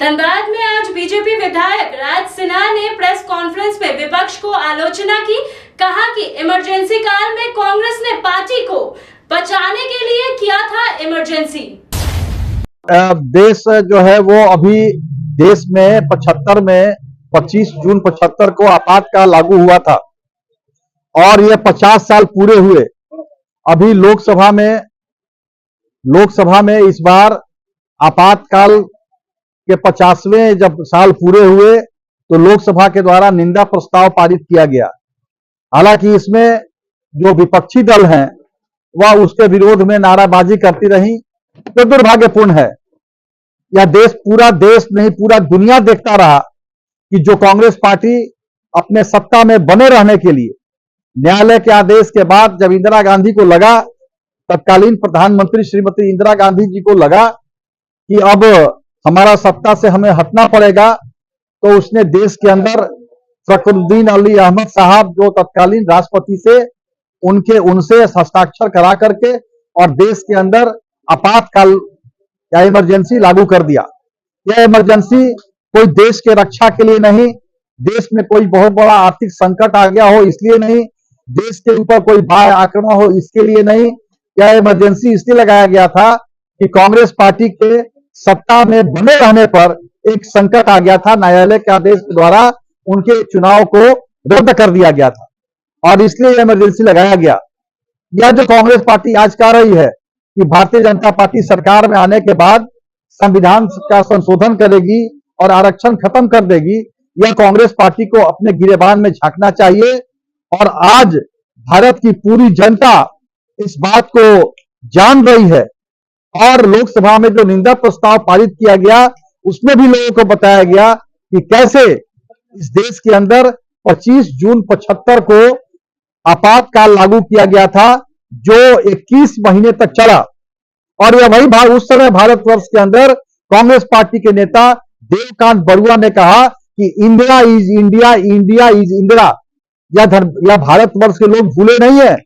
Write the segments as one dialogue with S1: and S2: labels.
S1: धनबाद में आज बीजेपी विधायक राज सिन्हा ने प्रेस कॉन्फ्रेंस में विपक्ष को आलोचना की। कहा कि इमरजेंसी काल में कांग्रेस ने पार्टी को बचाने के लिए किया था इमरजेंसी।
S2: देश जो है वो अभी देश में 75 में 25 जून 75 को आपातकाल लागू हुआ था और ये 50 साल पूरे हुए। अभी लोकसभा में इस बार आपातकाल के 50वें जब साल पूरे हुए तो लोकसभा के द्वारा निंदा प्रस्ताव पारित किया गया। हालांकि इसमें जो विपक्षी दल हैं वह उसके विरोध में नाराबाजी करती रही, तो दुर्भाग्यपूर्ण है। यह पूरा देश नहीं पूरा दुनिया देखता रहा कि जो कांग्रेस पार्टी अपने सत्ता में बने रहने के लिए न्यायालय के आदेश के बाद जब इंदिरा गांधी को लगा, तत्कालीन प्रधानमंत्री श्रीमती इंदिरा गांधी जी को लगा कि अब हमारा सत्ता से हमें हटना पड़ेगा, तो उसने देश के अंदर फखरुद्दीन अली अहमद साहब जो तत्कालीन राष्ट्रपति से उनसे हस्ताक्षर करा करके और देश के अंदर आपातकाल या इमरजेंसी लागू कर दिया। यह इमरजेंसी कोई देश के रक्षा के लिए नहीं, देश में कोई बहुत बड़ा आर्थिक संकट आ गया हो इसलिए नहीं, देश के ऊपर कोई बाढ़ आक्रमण हो इसके लिए नहीं। यह इमरजेंसी इसलिए लगाया गया था कि कांग्रेस पार्टी के सत्ता में बने रहने पर एक संकट आ गया था। न्यायालय के आदेश के द्वारा उनके चुनाव को रद्द कर दिया गया था और इसलिए इमरजेंसी लगाया गया। यह जो कांग्रेस पार्टी आज कह रही है कि भारतीय जनता पार्टी सरकार में आने के बाद संविधान का संशोधन करेगी और आरक्षण खत्म कर देगी, यह कांग्रेस पार्टी को अपने गिरेबान में झांकना चाहिए। और आज भारत की पूरी जनता इस बात को जान रही है और लोकसभा में जो निंदा प्रस्ताव पारित किया गया उसमें भी लोगों को बताया गया कि कैसे इस देश के अंदर 25 जून 75 को आपातकाल लागू किया गया था जो 21 महीने तक चला। और यह वही उस समय भारतवर्ष के अंदर कांग्रेस पार्टी के नेता देवकांत बरुआ ने कहा कि Indira is India, India is Indira. यह भारतवर्ष के लोग भूले नहीं है।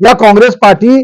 S2: यह कांग्रेस पार्टी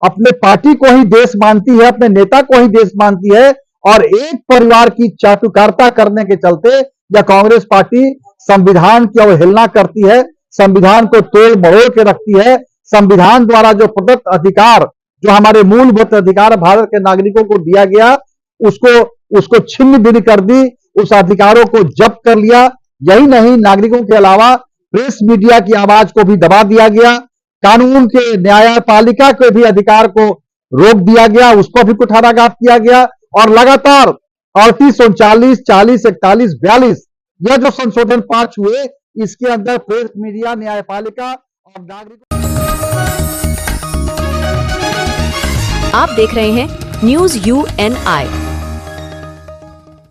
S2: अपने पार्टी को ही देश मानती है, अपने नेता को ही देश मानती है और एक परिवार की चाटुकारिता करने के चलते यह कांग्रेस पार्टी संविधान की अवहेलना करती है, संविधान को तोड़ मरोड़ के रखती है। संविधान द्वारा जो प्रदत्त अधिकार, जो हमारे मूलभूत अधिकार भारत के नागरिकों को दिया गया, उसको छिन्न भिन्न कर दी, उस अधिकारों को जब्त कर लिया। यही नहीं, नागरिकों के अलावा प्रेस मीडिया की आवाज को भी दबा दिया गया, कानून के न्यायपालिका के भी अधिकार को रोक दिया गया, उसको भी कुठाराघात किया गया। और लगातार 38, 39, 40, 41, 42 यह जो संशोधन 5 हुए, इसके अंदर प्रेस मीडिया, न्यायपालिका और नागरिकों।
S3: आप देख रहे हैं न्यूज़ UNI।